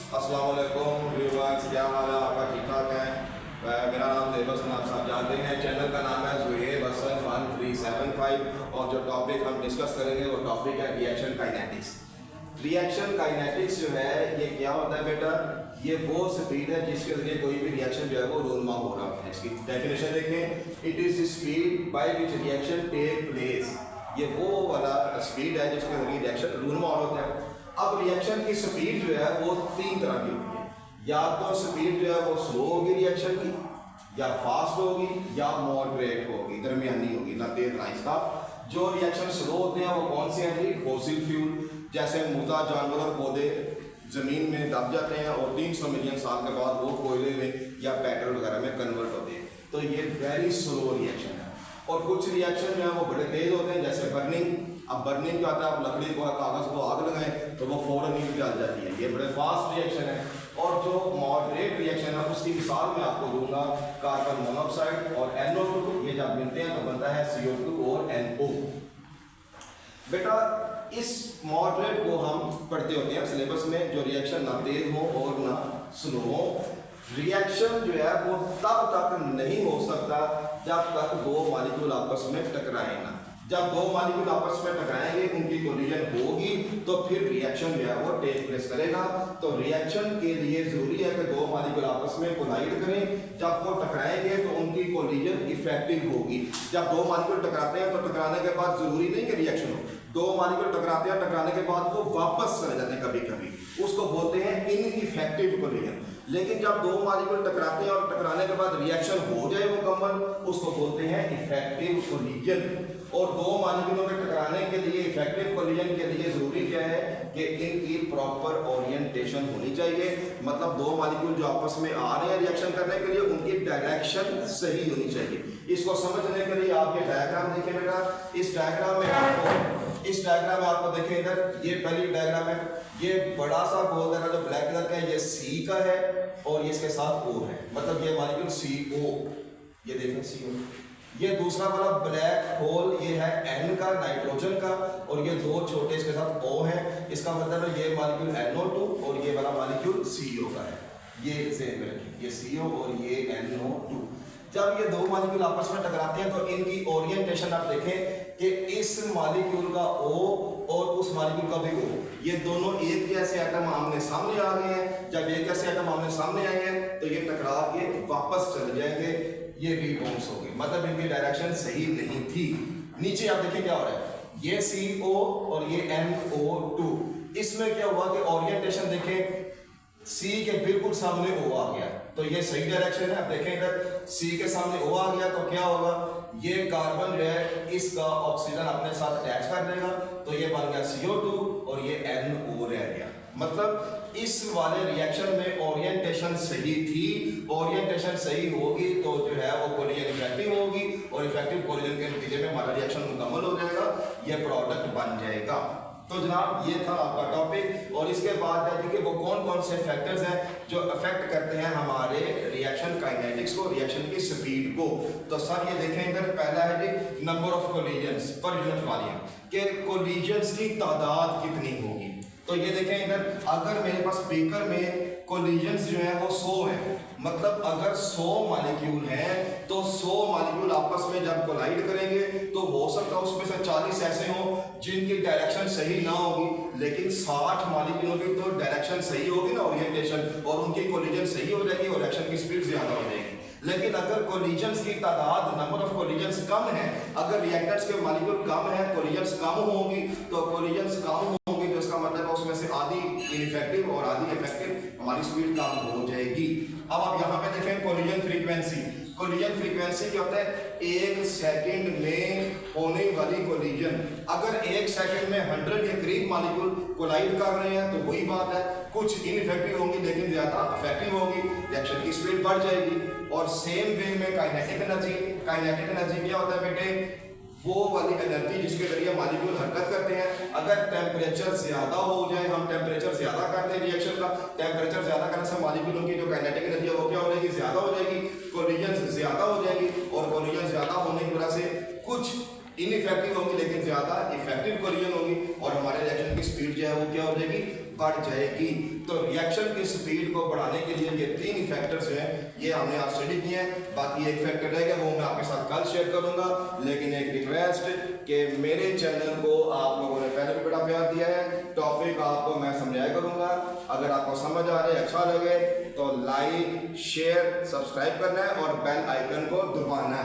अस्सलाम वालेकुम व्यूअर्स, क्या हाल है आपका? ठीक ठाक है। मेरा नाम ज़ेब हसन, आप सब जानते हैं। चैनल का नाम है ज़ुहैब हसन 1375 और जो टॉपिक हम डिस्कस करेंगे वो टॉपिक है रिएक्शन काइनेटिक्स। रिएक्शन काइनेटिक्स जो है ये क्या होता है बेटा? ये वो स्पीड है जिसके जरिए कोई भी रिएक्शन जो है वो रूनमा हो रहा है। इसकी डेफिनेशन देखें, it is speed by which reaction take place. ये वो वाला स्पीड है जिसके जरिए रिएक्शन रूनमा होता है। अब रिएक्शन की स्पीड जो है वो तीन तरह की होती है। या तो स्पीड जो है वो स्लो होगी रिएक्शन की, या फास्ट होगी, या मॉडरेट होगी, दरमियानी होगी, ना तेज ना इसका। जो रिएक्शन स्लो होते हैं वो कौन से हैं जी? फॉसिल फ्यूल, जैसे मुर्दा जानवर और पौधे जमीन में दब जाते हैं और 300 मिलियन साल के बाद वो कोयले में या पेट्रोल वगैरह में कन्वर्ट होते हैं। तो ये वेरी स्लो रिएक्शन है। और कुछ रिएक्शन जो है वो बड़े तेज होते हैं, जैसे बर्निंग। अब बर्निंग क्या होता है? आप लकड़ी को कागज को आग लगाएं तो वो फौरन ही जल जाती है, ये बड़े फास्ट रिएक्शन है। और जो मॉडरेट रिएक्शन है उसकी मिसाल मैं आपको दूंगा, कार्बन मोनोऑक्साइड और NO2, ये जब मिलते हैं तो बनता है CO2 और NO। बेटा इस मॉडरेट को हम पढ़ते होते हैं सिलेबस में, जो रिएक्शन ना तेज हो और ना स्लो हो। रिएक्शन जो है वो तब तक नहीं हो सकता जब तक दो मॉलिक्यूल आपस में टकराए ना। जब दो मॉलिक्यूल आपस में टकराएंगे, उनकी कोलिजन होगी तो फिर रिएक्शन जो है वो टेक प्लेस करेगा। तो रिएक्शन के लिए जरूरी है कि दो मॉलिक्यूल आपस में कोलाइड करें। जब वो टकराएंगे तो उनकी कोलिजन इफेक्टिव होगी। जब दो मॉलिक्यूल टकराते हैं तो टकराने के बाद जरूरी नहीं कि रिएक्शन हो। दो मॉलिक्यूल टकराते हैं, टकराने के बाद वो वापस चले जाते हैं कभी कभी, उसको बोलते हैं इनइफेक्टिव कोलिजन। लेकिन जब दो मॉलिक्यूल टकराते हैं और टकराने के बाद रिएक्शन हो जाए मुकम्मल, उसको बोलते हैं इफेक्टिव कोलिजन। और दो मॉलिक्यूलों के टकराने के लिए, इफेक्टिव कोलिजन के लिए जरूरी क्या है कि इनकी प्रॉपर ओरिएंटेशन होनी चाहिए। मतलब दो मॉलिक्यूल जो आपस में आ रहे हैं रिएक्शन करने के लिए, उनकी डायरेक्शन सही होनी चाहिए। इसको समझने के लिए आप ये डायग्राम देखें बेटा। इस डायग्राम में आपको देखें, इधर ये पहली डायग्राम है। ये बड़ा सा गोल जगह जो ब्लैक कलर का है ये C का है और ये इसके साथ O है, मतलब ये मॉलिक्यूल CO, ये देखें CO। ये दूसरा वाला ब्लैक होल ये है N का, नाइट्रोजन का, और ये दो छोटे इसके साथ O है। इसका मतलब है ये मॉलिक्यूल NO2 और ये वाला मॉलिक्यूल CO का है। ये ज़हन में रखिए, ये CO और ये NO2। जब ये दो मॉलिक्यूल आपस में टकराते हैं तो इनकी ओरिएंटेशन आप देखें कि इस मॉलिक्यूल का O और उस मॉलिक्यूल का भी O, ये दोनों एक जैसे एटम आमने सामने आ गए हैं। जब एक जैसे एटम आमने सामने आए हैं तो ये टकरा के वापस चले जाएंगे, ये रीबाउंस हो गए, मतलब इनकी डायरेक्शन सही नहीं थी। नीचे आप देखिए क्या हो रहा है, ये CO और ये NO2, इसमें क्या हुआ कि ओरिएंटेशन देखें, C के बिल्कुल सामने O आ गया, तो ये सही डायरेक्शन है। अब देखें इधर C के सामने O आ गया तो क्या होगा, ये कार्बन जो है इसका ऑक्सीजन अपने साथ अटैच कर देगा, तो ये बन गया CO2 और ये NO रह गया। मतलब इस वाले रिएक्शन में ओरिएंटेशन सही थी। ओरिएंटेशन सही होगी तो जो है वो कोलिजन इफेक्टिव होगी और इफेक्टिव कोलिजन के नतीजे में हमारा रिएक्शन मुकम्मल हो जाएगा, ये प्रोडक्ट बन जाएगा। तो जनाब ये था आपका टॉपिक। और इसके बाद है कि वो कौन कौन से फैक्टर्स हैं जो अफेक्ट करते हैं हमारे रिएक्शन काइनेटिक्स को, रिएक्शन की स्पीड को। तो सर ये देखें इधर पहला है जी number of collisions per unit volume, के कोलिजन्स की तादाद कितनी होगी। तो ये देखें इधर, अगर मेरे पास बीकर में कोलिजन्स जो है वो 100 है, मतलब अगर 100 मॉलिक्यूल हैं तो 100 मॉलिक्यूल आपस में जब कोलाइड करेंगे तो हो सकता है उसमें से 40 ऐसे हों जिनकी डायरेक्शन सही ना होगी, लेकिन 60 मॉलिक्यूलों की तो डायरेक्शन सही होगी ना, ओरिएंटेशन, और उनकी कोलिजन सही हो जाएगी और रिएक्शन की स्पीड ज्यादा हो जाएगी। लेकिन अगर कोलिजन्स की तादाद, नंबर ऑफ कोलिजन्स कम है, अगर रिएक्टेंट्स के मॉलिक्यूल कम है, कोलिजन्स कम होंगी, तो कोलिजन्स कम होंगी तो इसका मतलब है उसमें से आधी इनइफेक्टिव और आधी इफेक्टिव, हमारी स्पीड कम हो जाएगी। अब आप यहाँ पे देखें कोलिजन फ्रीक्वेंसी। कोलिजन फ्रीक्वेंसी क्या होता है, 1 सेकंड में होने वाली कोलिजन। अगर 1 सेकंड में 100 के करीब मॉलिक्यूल कोलाइड कर रहे हैं तो वही बात है, कुछ इनइफेक्टिव होंगी लेकिन ज्यादा इफेक्टिव होगी, रिएक्शन की स्पीड बढ़ जाएगी। और सेम वे में काइनेटिक एनर्जी क्या होता है बेटे, वो वाली एनर्जी जिसके जरिए मॉलिक्यूल हरकत करते हैं। अगर टेम्परेचर ज्यादा हो जाए, हम टेम्परेचर ज्यादा करते हैं रिएक्शन का, टेम्परेचर ज्यादा करने से मॉलिक्यूलों की जो काइनेटिक एनर्जी है वो क्या हो जाएगी, ज्यादा हो जाएगी, कोलिजन ज्यादा हो जाएगी, और कोलिजन ज्यादा होने की वजह से कुछ इनइफेक्टिव होंगी लेकिन ज्यादा इफेक्टिव कोलिजन होगी और हमारे रिएक्शन की स्पीड जो है वो क्या हो जाएगी, बढ़ जाएगी। तो रिएक्शन की स्पीड को बढ़ाने के लिए ये 3 फैक्टर्स हैं, ये हमने आज स्टडी किए हैं। बाकी एक फैक्टर रहेगा वो मैं आपके साथ कल शेयर करूंगा। लेकिन एक रिक्वेस्ट कि मेरे चैनल को आप लोगों ने पहले भी बड़ा प्यार दिया है, टॉपिक आपको मैं समझाया करूंगा। अगर आपको समझ आ रहा है, अच्छा लगे तो लाइक शेयर सब्सक्राइब करना है और बेल आइकन को दबाना